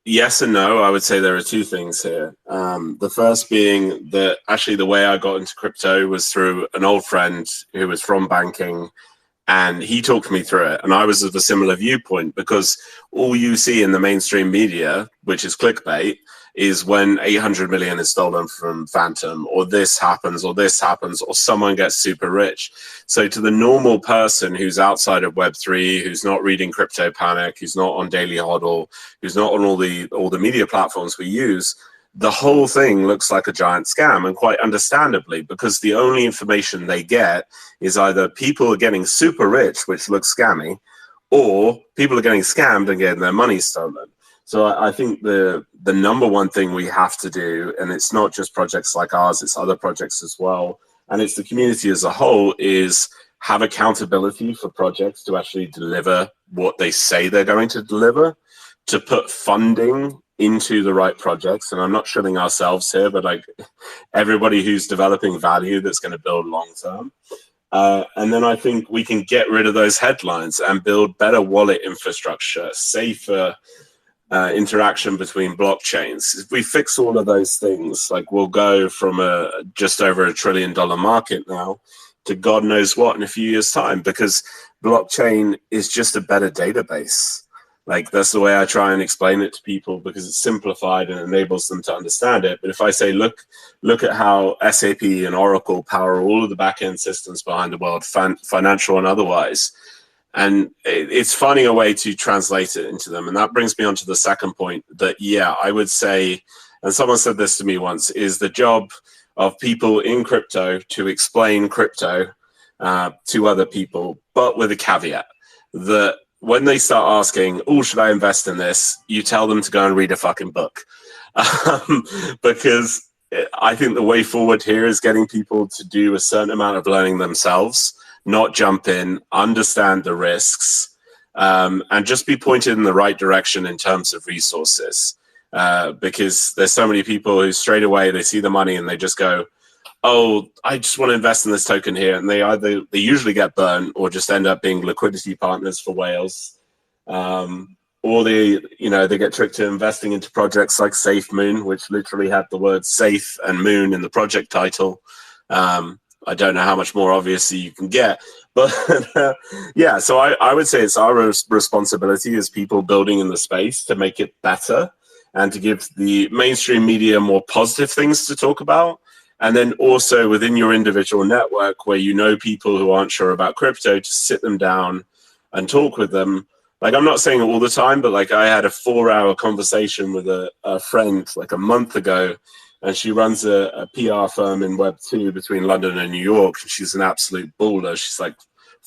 S5: Yes and no. I would say there are two things here. The first being that actually the way I got into crypto was through an old friend who was from banking, and he talked me through it. And I was of a similar viewpoint, because all you see in the mainstream media, which is clickbait, is when 800 million is stolen from Phantom, or this happens, or someone gets super rich. So to the normal person who's outside of Web3, who's not reading Crypto Panic, who's not on Daily Hodl, who's not on all the media platforms we use, the whole thing looks like a giant scam, and quite understandably, because the only information they get is either people are getting super rich, which looks scammy, or people are getting scammed and getting their money stolen. So I think the number one thing we have to do, and it's not just projects like ours, it's other projects as well, and it's the community as a whole, is have accountability for projects to actually deliver what they say they're going to deliver, to put funding into the right projects. And I'm not shilling ourselves here, but like everybody who's developing value that's going to build long term. And then I think we can get rid of those headlines and build better wallet infrastructure, safer interaction between blockchains. If we fix all of those things, like we'll go from just over $1 trillion market now to God knows what in a few years' time, because blockchain is just a better database. Like, that's the way I try and explain it to people, because it's simplified and enables them to understand it. But if I say, look at how SAP and Oracle power all of the back-end systems behind the world, financial and otherwise, and it's finding a way to translate it into them. And that brings me on to the second point, that, yeah, I would say, and someone said this to me once, is the job of people in crypto to explain crypto to other people, but with a caveat. that when they start asking, oh, should I invest in this? You tell them to go and read a fucking book. Because I think the way forward here is getting people to do a certain amount of learning themselves, not jump in, understand the risks, and just be pointed in the right direction in terms of resources. Because there's so many people who straight away, they see the money and they just go, oh, I just want to invest in this token here. And they usually get burned or just end up being liquidity partners for whales. Or they get tricked to investing into projects like Safe Moon, which literally had the word safe and moon in the project title. I don't know how much more obviously you can get, but yeah, so I would say it's our responsibility as people building in the space to make it better and to give the mainstream media more positive things to talk about. And then also within your individual network where you know people who aren't sure about crypto, to sit them down and talk with them. Like, I'm not saying it all the time, but like I had a 4-hour conversation with a friend like a month ago, and she runs a PR firm in Web2 between London and New York. She's an absolute baller. She's like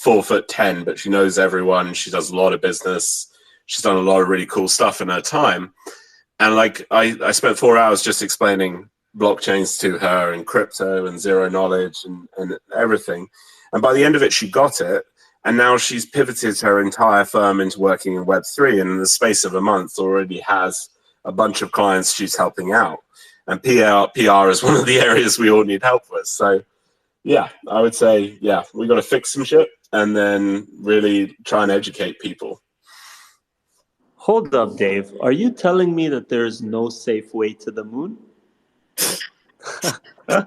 S5: 4'10", but she knows everyone. She does a lot of business. She's done a lot of really cool stuff in her time. And like I spent 4 hours just explaining blockchains to her and crypto and zero knowledge and everything. And by the end of it, she got it. And now she's pivoted her entire firm into working in Web3. And in the space of a month already has a bunch of clients she's helping out. And PR is one of the areas we all need help with. So yeah, I would say, yeah, we got to fix some shit and then really try and educate people.
S1: Hold up, Dave. Are you telling me that there's no safe way to the moon?
S5: I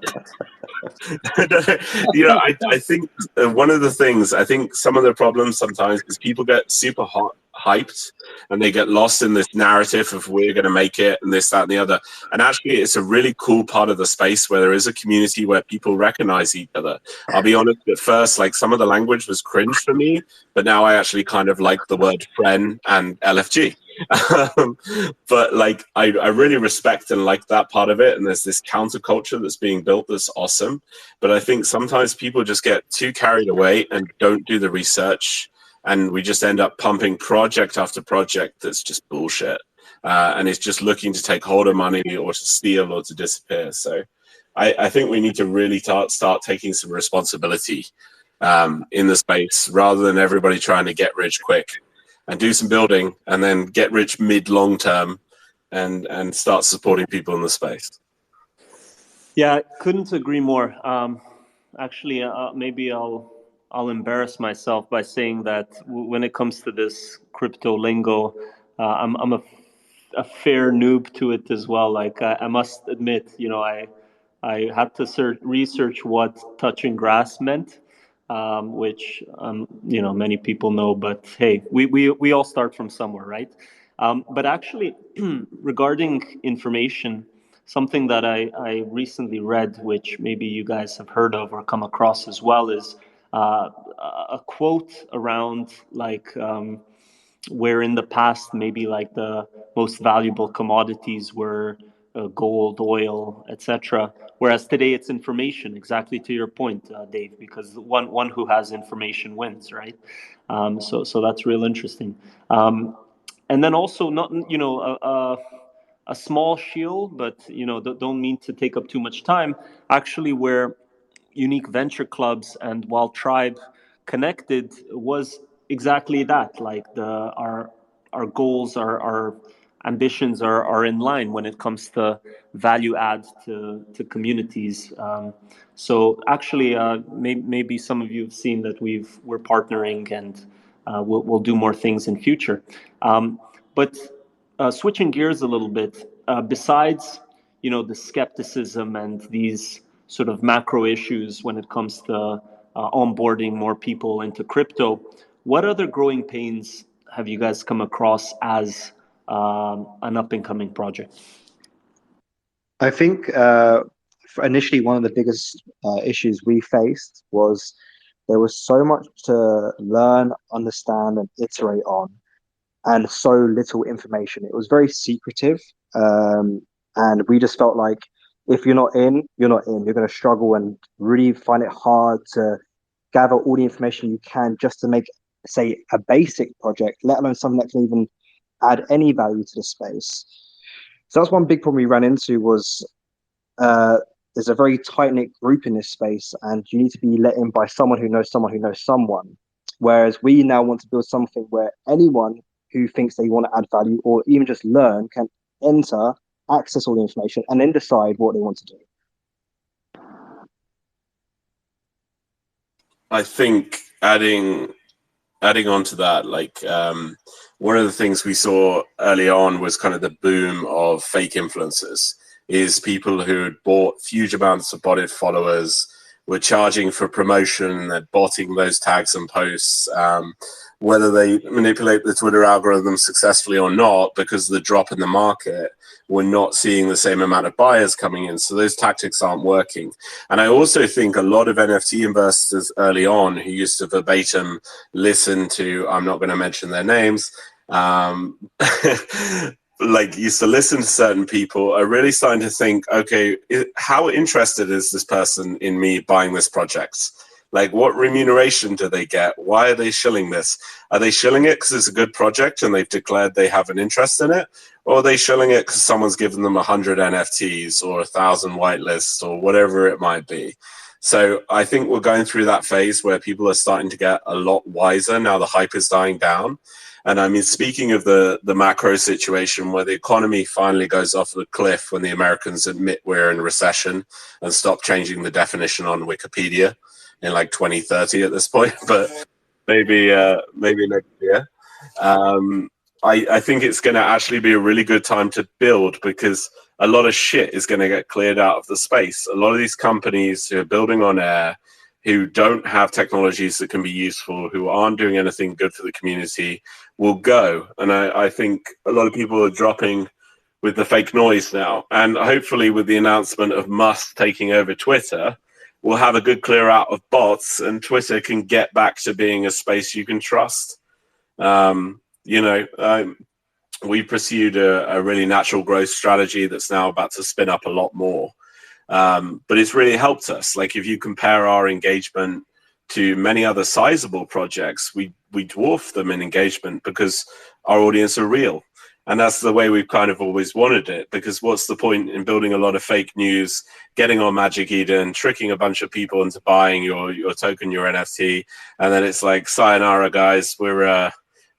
S5: think one of the things, I think some of the problems sometimes is people get super hyped and they get lost in this narrative of we're going to make it and this, that, and the other. And actually, it's a really cool part of the space where there is a community where people recognize each other. I'll be honest, at first, like some of the language was cringe for me, but now I actually kind of like the word friend and LFG. But like I really respect and like that part of it, and there's this counterculture that's being built that's awesome. But I think sometimes people just get too carried away and don't do the research, and we just end up pumping project after project that's just bullshit, and it's just looking to take hold of money or to steal or to disappear. So I think we need to really start taking some responsibility in the space rather than everybody trying to get rich quick. And do some building, and then get rich mid-long term, and start supporting people in the space.
S1: Yeah, couldn't agree more. Actually, maybe I'll embarrass myself by saying that when it comes to this crypto lingo, I'm a fair noob to it as well. Like I must admit, I had to research what touching grass meant. Which many people know, but hey, we all start from somewhere, right? But actually, regarding information, something that I recently read, which maybe you guys have heard of or come across as well, is a quote around like where in the past maybe like the most valuable commodities were gold, oil, etc. Whereas today it's information, exactly to your point, Dave, because one who has information wins, right? So that's real interesting. And then also not a small shield, but don't mean to take up too much time. Actually, where Unique Venture Clubs and Wild Tribe connected was exactly that. Like our goals, our ambitions are in line when it comes to value add to communities. So actually, maybe some of you have seen that we're partnering, and we'll do more things in future. But switching gears a little bit, besides the skepticism and these sort of macro issues when it comes to onboarding more people into crypto, what other growing pains have you guys come across as an up-and-coming project?
S4: I think initially one of the biggest issues we faced was there was so much to learn, understand, and iterate on, and so little information. It was very secretive, and we just felt like if you're not in, you're not in. You're going to struggle and really find it hard to gather all the information you can just to make say, a basic project, let alone something that can even add any value to the space. So that's one big problem we ran into was there's a very tight-knit group in this space, and you need to be let in by someone who knows someone who knows someone. Whereas we now want to build something where anyone who thinks they want to add value or even just learn can enter, access all the information, and then decide what they want to do.
S5: I think adding on to that, like one of the things we saw early on was kind of the boom of fake influencers. Is people who had bought huge amounts of botted followers, were charging for promotion, they're botting those tags and posts, whether they manipulate the Twitter algorithm successfully or not, because of the drop in the market, we're not seeing the same amount of buyers coming in. So those tactics aren't working. And I also think a lot of NFT investors early on who used to verbatim listen to, I'm not going to mention their names, like used to listen to certain people are really starting to think, okay, how interested is this person in me buying this project? Like, what remuneration do they get? Why are they shilling this? Are they shilling it because it's a good project and they've declared they have an interest in it? Or are they shilling it because someone's given them 100 NFTs or 1,000 whitelists or whatever it might be? So I think we're going through that phase where people are starting to get a lot wiser now the hype is dying down. And I mean, speaking of the macro situation where the economy finally goes off the cliff when the Americans admit we're in recession and stop changing the definition on Wikipedia in like 2030 at this point, but maybe next year. I think it's going to actually be a really good time to build, because a lot of shit is going to get cleared out of the space. A lot of these companies who are building on air, who don't have technologies that can be useful, who aren't doing anything good for the community, will go. And I think a lot of people are dropping with the fake noise now. And hopefully with the announcement of Musk taking over Twitter, we'll have a good clear out of bots and Twitter can get back to being a space you can trust. We pursued a really natural growth strategy that's now about to spin up a lot more. But it's really helped us. Like, if you compare our engagement to many other sizable projects, we dwarf them in engagement because our audience are real. And that's the way we've kind of always wanted it, because what's the point in building a lot of fake news, getting on Magic Eden, tricking a bunch of people into buying your token, your NFT, and then it's like, sayonara, guys, we're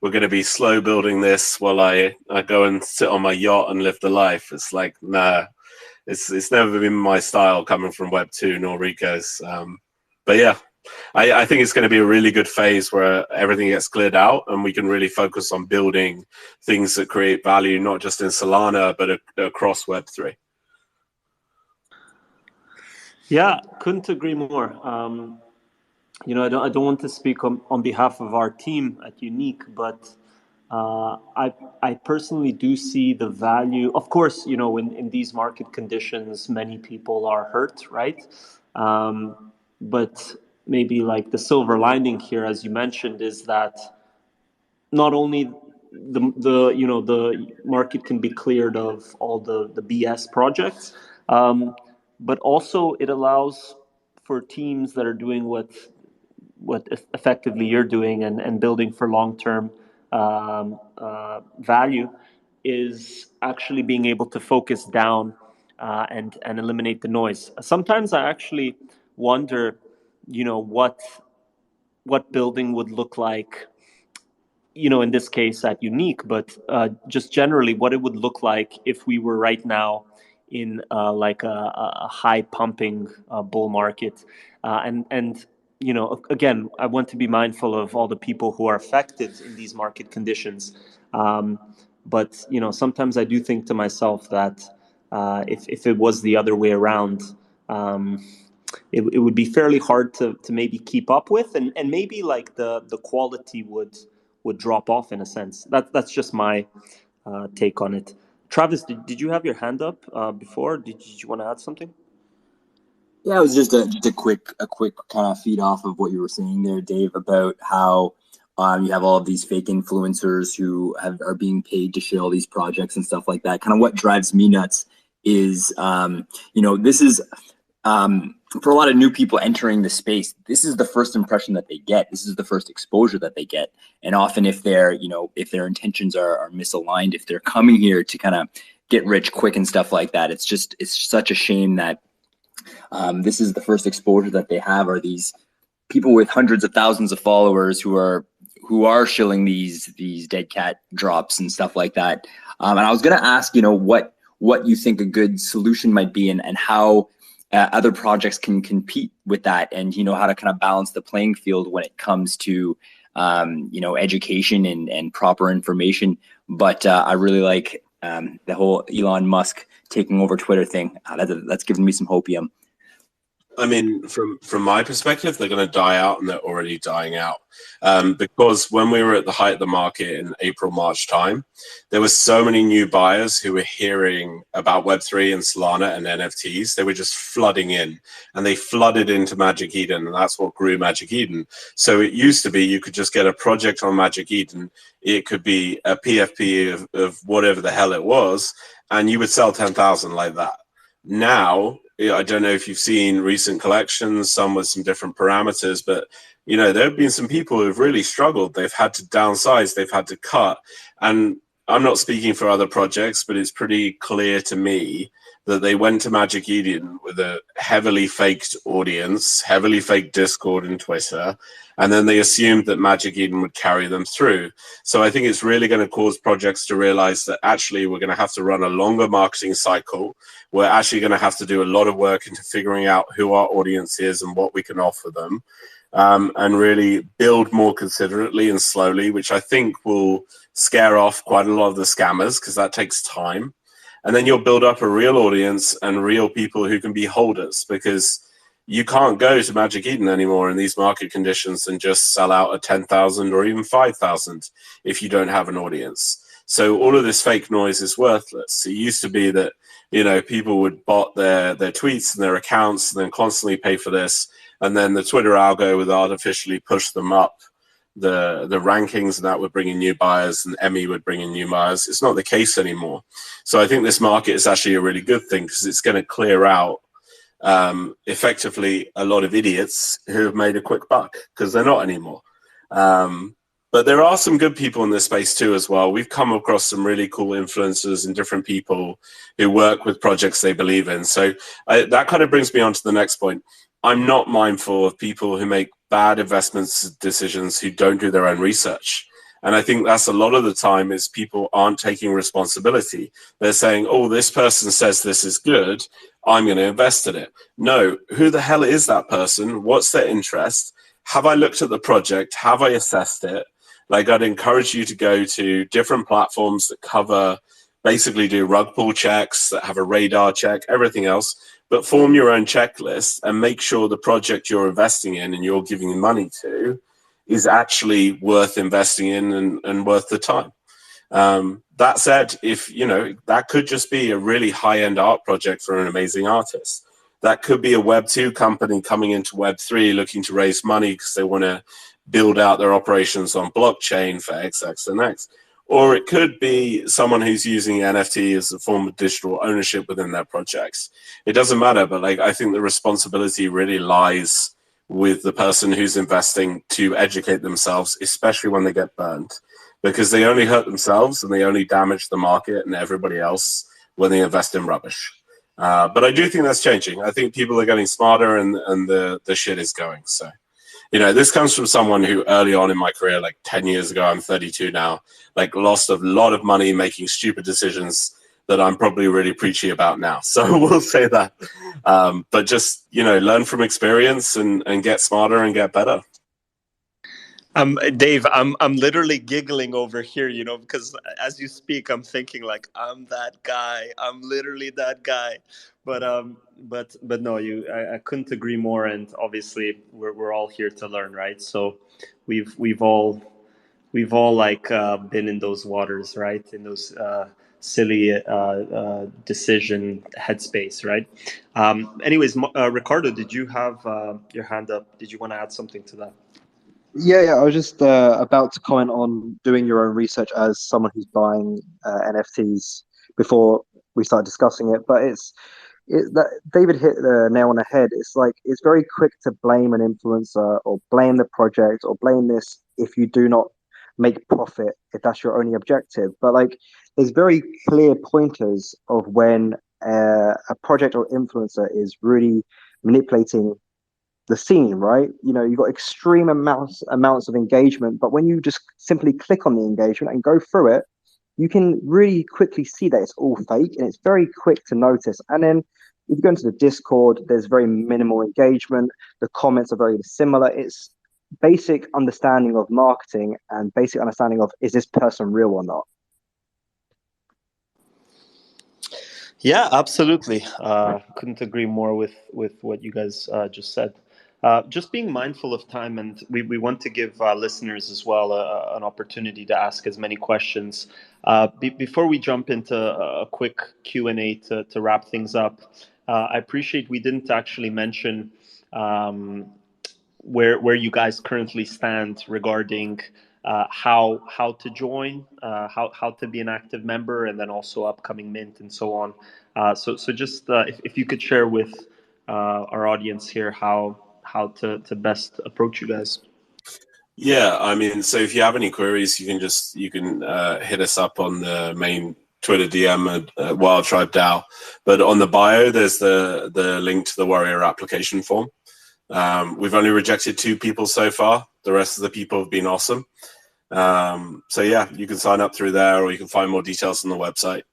S5: going to be slow building this while I go and sit on my yacht and live the life. It's like, nah. It's never been my style coming from Web 2 nor Rico's. But yeah, I think it's going to be a really good phase where everything gets cleared out and we can really focus on building things that create value, not just in Solana, but across Web 3.
S1: Yeah, couldn't agree more. I don't want to speak on behalf of our team at Unique, but I personally do see the value. Of course, in these market conditions, many people are hurt, right? But maybe like the silver lining here, as you mentioned, is that not only the market can be cleared of all the BS projects, but also it allows for teams that are doing what effectively you're doing and building for long-term value, is actually being able to focus down and eliminate the noise. Sometimes I actually wonder, what building would look like, in this case at Unique, but just generally what it would look like if we were right now in like a high pumping bull market. And again, I want to be mindful of all the people who are affected in these market conditions. But sometimes I do think to myself that if it was the other way around, it would be fairly hard to maybe keep up with, and maybe like the quality would drop off in a sense. That's just my take on it. Travis, did you have your hand up before? Did you want to add something?
S2: Yeah, it was just a quick kind of feed off of what you were saying there, Dave, about how you have all of these fake influencers who are being paid to share all these projects and stuff like that. Kind of what drives me nuts is, this is for a lot of new people entering the space, this is the first impression that they get. This is the first exposure that they get. And often if they're, if their intentions are misaligned, if they're coming here to kind of get rich quick and stuff like that, it's such a shame that this is the first exposure that they have, are these people with hundreds of thousands of followers who are shilling these dead cat drops and stuff like that. And I was going to ask, what you think a good solution might be, and how other projects can compete with that, and how to kind of balance the playing field when it comes to education and proper information. But I really like the whole Elon Musk taking over Twitter thing. That's given me some hopium.
S5: I mean, from my perspective, they're going to die out, and they're already dying out. Because when we were at the height of the market in April, March time, there were so many new buyers who were hearing about Web3 and Solana and NFTs. They were just flooding in, and they flooded into Magic Eden, and that's what grew Magic Eden. So it used to be you could just get a project on Magic Eden. It could be a PFP of whatever the hell it was, and you would sell 10,000 like that. Now, I don't know if you've seen recent collections, some with some different parameters, but there have been some people who've really struggled. They've had to downsize, they've had to cut. And I'm not speaking for other projects, but it's pretty clear to me that they went to Magic Eden with a heavily faked audience, heavily faked Discord and Twitter, and then they assumed that Magic Eden would carry them through. So I think it's really going to cause projects to realize that actually we're going to have to run a longer marketing cycle. We're actually going to have to do a lot of work into figuring out who our audience is and what we can offer them, and really build more considerately and slowly, which I think will scare off quite a lot of the scammers, because that takes time. And then you'll build up a real audience and real people who can be holders, because you can't go to Magic Eden anymore in these market conditions and just sell out at 10,000 or even 5,000 if you don't have an audience. So all of this fake noise is worthless. It used to be that, people would bot their tweets and their accounts and then constantly pay for this. And then the Twitter algo would artificially push them up the rankings, and that would bring in new buyers, and Emmy would bring in new buyers. It's not the case anymore. So I think this market is actually a really good thing, because it's going to clear out effectively a lot of idiots who have made a quick buck, because they're not anymore. But there are some good people in this space too as well. We've come across some really cool influencers and different people who work with projects they believe in. So that kind of brings me on to the next point. I'm not mindful of people who make bad investments decisions who don't do their own research. And I think that's a lot of the time is people aren't taking responsibility. They're saying, oh, this person says this is good, I'm going to invest in it. No, who the hell is that person? What's their interest? Have I looked at the project? Have I assessed it? Like, I'd encourage you to go to different platforms that basically do rug pull checks, that have a radar check, everything else, but form your own checklist and make sure the project you're investing in and you're giving money to is actually worth investing in and worth the time. That said, if that could just be a really high-end art project for an amazing artist. That could be a Web2 company coming into Web3 looking to raise money because they want to build out their operations on blockchain for X, and X. Or it could be someone who's using NFT as a form of digital ownership within their projects. It doesn't matter, but I think the responsibility really lies with the person who's investing to educate themselves, especially when they get burned, because they only hurt themselves and they only damage the market and everybody else when they invest in rubbish. But I do think that's changing. I think people are getting smarter and the shit is going. So, this comes from someone who early on in my career, like 10 years ago, I'm 32 now, lost a lot of money making stupid decisions that I'm probably really preachy about now. So we'll say that. But just, learn from experience and get smarter and get better.
S1: Dave, I'm literally giggling over here, because as you speak, I'm thinking I'm that guy. I'm literally that guy. But no, I couldn't agree more. And obviously, we're all here to learn, right? So we've all been in those waters, right? In those silly decision headspace, right? Anyways, Ricardo, did you have your hand up? Did you want to add something to that?
S4: Yeah. I was just about to comment on doing your own research as someone who's buying NFTs before we start discussing it. But it's David hit the nail on the head. It's like it's very quick to blame an influencer or blame the project or blame this if you do not make profit, if that's your only objective. But like, there's very clear pointers of when a project or influencer is really manipulating the scene, right? You know, you've got extreme amounts of engagement, but when you just simply click on the engagement and go through it, you can really quickly see that it's all fake, and it's very quick to notice. And then if you go into the Discord, there's very minimal engagement. The comments are very similar. It's basic understanding of marketing and basic understanding of, is this person real or not?
S1: Yeah, absolutely. Couldn't agree more with what you guys just said. Just being mindful of time, and we want to give listeners as well an opportunity to ask as many questions. Before we jump into a quick Q&A to wrap things up, I appreciate we didn't actually mention where you guys currently stand regarding how to join, how to be an active member, and then also upcoming mint and so on. So just if you could share with our audience here how to best approach you guys.
S5: Yeah, I mean, so if you have any queries, you can hit us up on the main Twitter DM at Wild Tribe DAO. But on the bio, there's the link to the Warrior application form. We've only rejected 2 people so far. The rest of the people have been awesome. So yeah, you can sign up through there, or you can find more details on the website.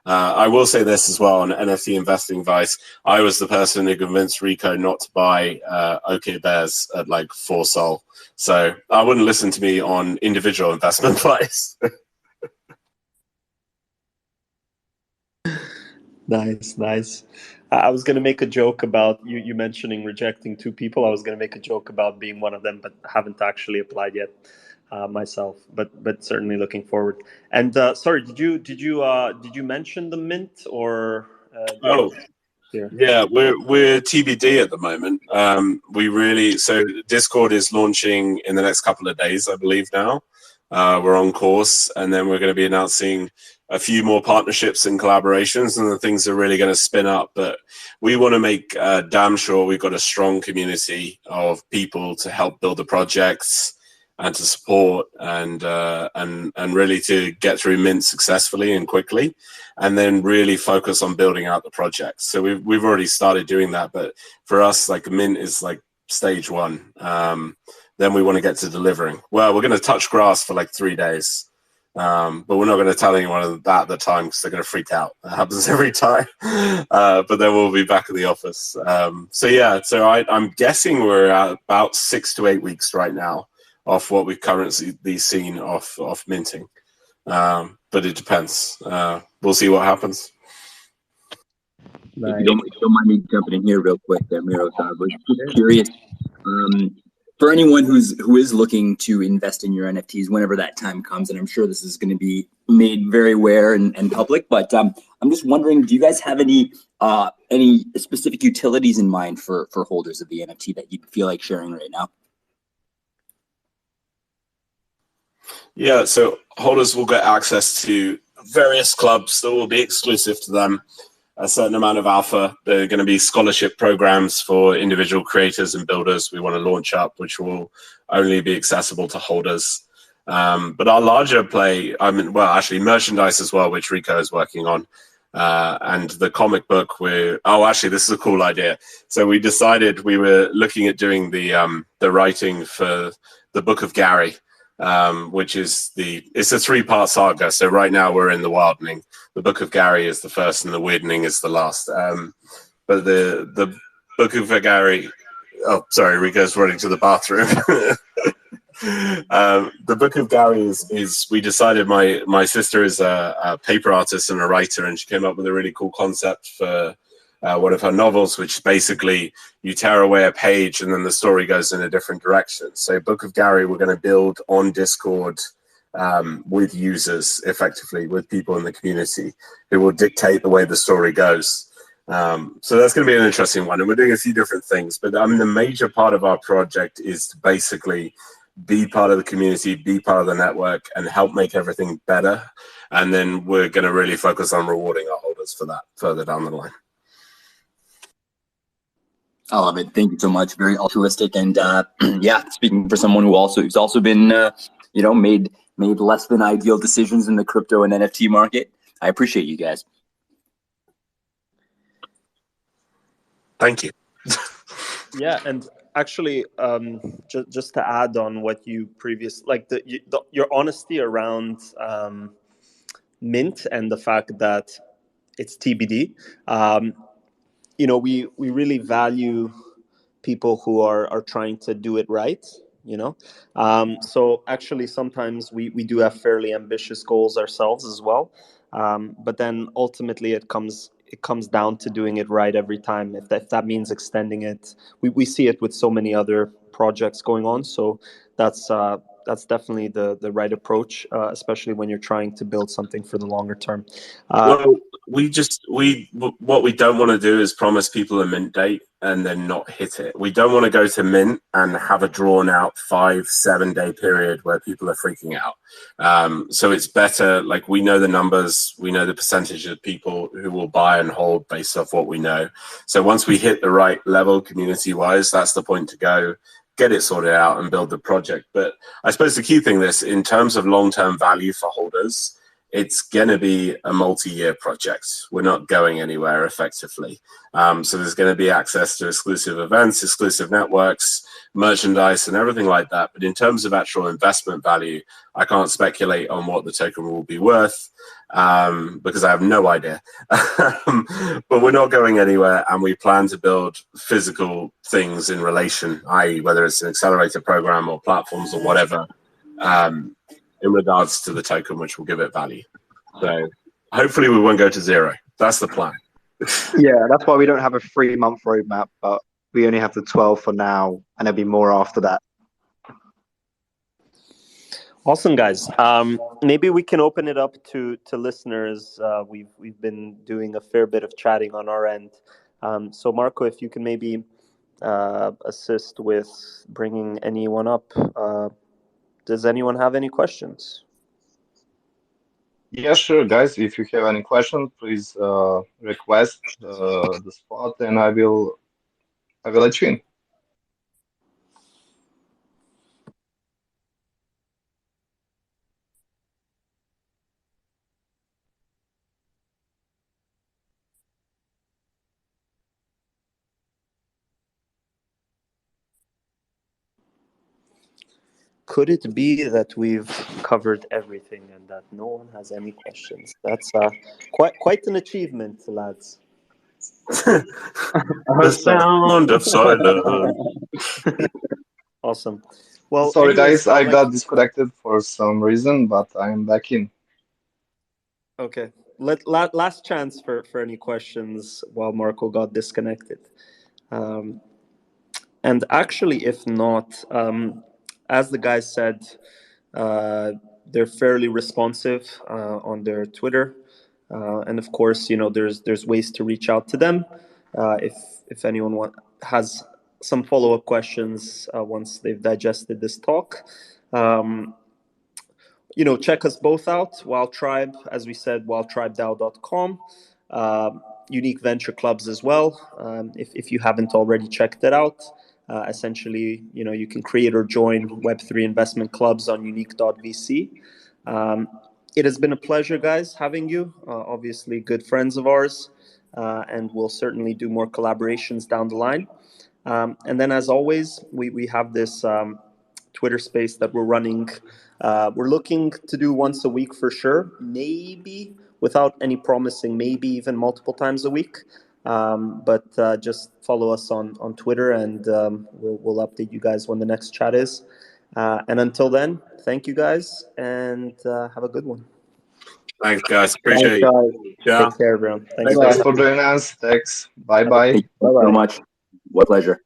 S5: I will say this as well on NFT investing advice. I was the person who convinced Rico not to buy OK Bears at like 4 Sol. So I wouldn't listen to me on individual investment advice.
S1: Nice. I was going to make a joke about you mentioning rejecting 2 people. I was going to make a joke about being one of them, but haven't actually applied yet myself. But certainly looking forward. And sorry, did you mention the mint or?
S5: Yeah, we're TBD at the moment. So Discord is launching in the next couple of days, I believe now. We're on course, and then we're going to be announcing a few more partnerships and collaborations, and the things are really going to spin up. But we want to make damn sure we've got a strong community of people to help build the projects and to support and really to get through mint successfully and quickly, and then really focus on building out the project. So we've already started doing that, but for us, like mint is like stage 1. Then we want to get to delivering. Well, we're going to touch grass for like 3 days. But we're not going to tell anyone that at the time because they're going to freak out. That happens every time. But then we'll be back in the office. So I'm guessing we're at about 6 to 8 weeks right now off what we've currently seen off minting. But it depends. We'll see what happens.
S2: If you don't mind me jumping in here real quick there, Miro, I was just curious. For anyone who is looking to invest in your NFTs whenever that time comes, and I'm sure this is going to be made very aware and public, but I'm just wondering, do you guys have any specific utilities in mind for holders of the NFT that you feel like sharing right now?
S5: Yeah, so holders will get access to various clubs that will be exclusive to them. A certain amount of alpha. There are going to be scholarship programs for individual creators and builders we want to launch up, which will only be accessible to holders. But our larger play, actually merchandise as well, which Rico is working on. And the comic book, this is a cool idea. So we decided we were looking at doing the writing for the Book of Gary, which is it's a 3-part saga. So right now we're in the Wildening. The Book of Gary is the first, and the Weidening is the last. But the Book of Gary. Oh, sorry, Rico's running to the bathroom. The Book of Gary is we decided my sister is a paper artist and a writer, and she came up with a really cool concept for one of her novels, which basically you tear away a page and then the story goes in a different direction. So Book of Gary, we're going to build on Discord with users, effectively, with people in the community who will dictate the way the story goes. So that's going to be an interesting one. And we're doing a few different things, but the major part of our project is to basically be part of the community, be part of the network, and help make everything better. And then we're going to really focus on rewarding our holders for that further down the line.
S2: I love it. Thank you so much. Very altruistic, and yeah, speaking for someone who's also been made less than ideal decisions in the crypto and NFT market. I appreciate you guys.
S5: Thank you.
S1: Yeah, and actually, just to add on what you your honesty around Mint and the fact that it's TBD. We really value people who are trying to do it right. So actually, sometimes we do have fairly ambitious goals ourselves as well. But then ultimately, it comes down to doing it right every time. If that means extending it, we see it with so many other projects going on. So that's definitely the right approach, especially when you're trying to build something for the longer term.
S5: Well, what we don't want to do is promise people a mint date and then not hit it. We don't want to go to mint and have a drawn out 5-7 day period where people are freaking out. So it's better, like, we know the numbers, we know the percentage of people who will buy and hold based off what we know. So once we hit the right level community wise, that's the point to go, get it sorted out and build the project. But I suppose the key thing this, in terms of long-term value for holders, it's going to be a multi-year project. We're not going anywhere effectively. So there's going to be access to exclusive events, exclusive networks, merchandise, and everything like that. But in terms of actual investment value, I can't speculate on what the token will be worth because I have no idea. But we're not going anywhere, and we plan to build physical things in relation, i.e. whether it's an accelerator program or platforms or whatever, in regards to the token, which will give it value. So hopefully we won't go to zero. That's the plan.
S4: Yeah, that's why we don't have a 3-month roadmap, but we only have the 12 for now, and there'll be more after that.
S1: Awesome, guys. Maybe we can open it up to listeners. We've been doing a fair bit of chatting on our end. So Marco, if you can maybe assist with bringing anyone up. Does anyone have any questions?
S3: Yeah, sure, guys. If you have any questions, please request the spot, and I will let you in.
S1: Could it be that we've covered everything and that no one has any questions? That's quite an achievement, lads.
S5: The sound of silence.
S1: Awesome. Well,
S3: sorry,
S1: anyways,
S3: guys, I got disconnected for some reason, but I'm back in.
S1: Okay. Last chance for any questions while Marco got disconnected. And actually, if not, as the guys said, they're fairly responsive on their Twitter, and of course, there's ways to reach out to them if anyone has some follow-up questions once they've digested this talk. Check us both out. Wild Tribe, as we said, wildtribedao.com. Unique Venture Clubs as well. If you haven't already checked it out. Essentially, you can create or join Web3 investment clubs on Unique.vc. It has been a pleasure, guys, having you. Obviously, good friends of ours, and we'll certainly do more collaborations down the line. And then, as always, we have this Twitter space that we're running. We're looking to do once a week for sure, maybe without any promising, maybe even multiple times a week. But just follow us on Twitter, and we'll update you guys when the next chat is. And until then, thank you guys, and have a good one.
S5: Thanks, guys. Appreciate it.
S1: Take care, everyone.
S3: Thanks, guys, for joining us. Thanks. Bye-bye.
S2: Thank you so much. What a pleasure.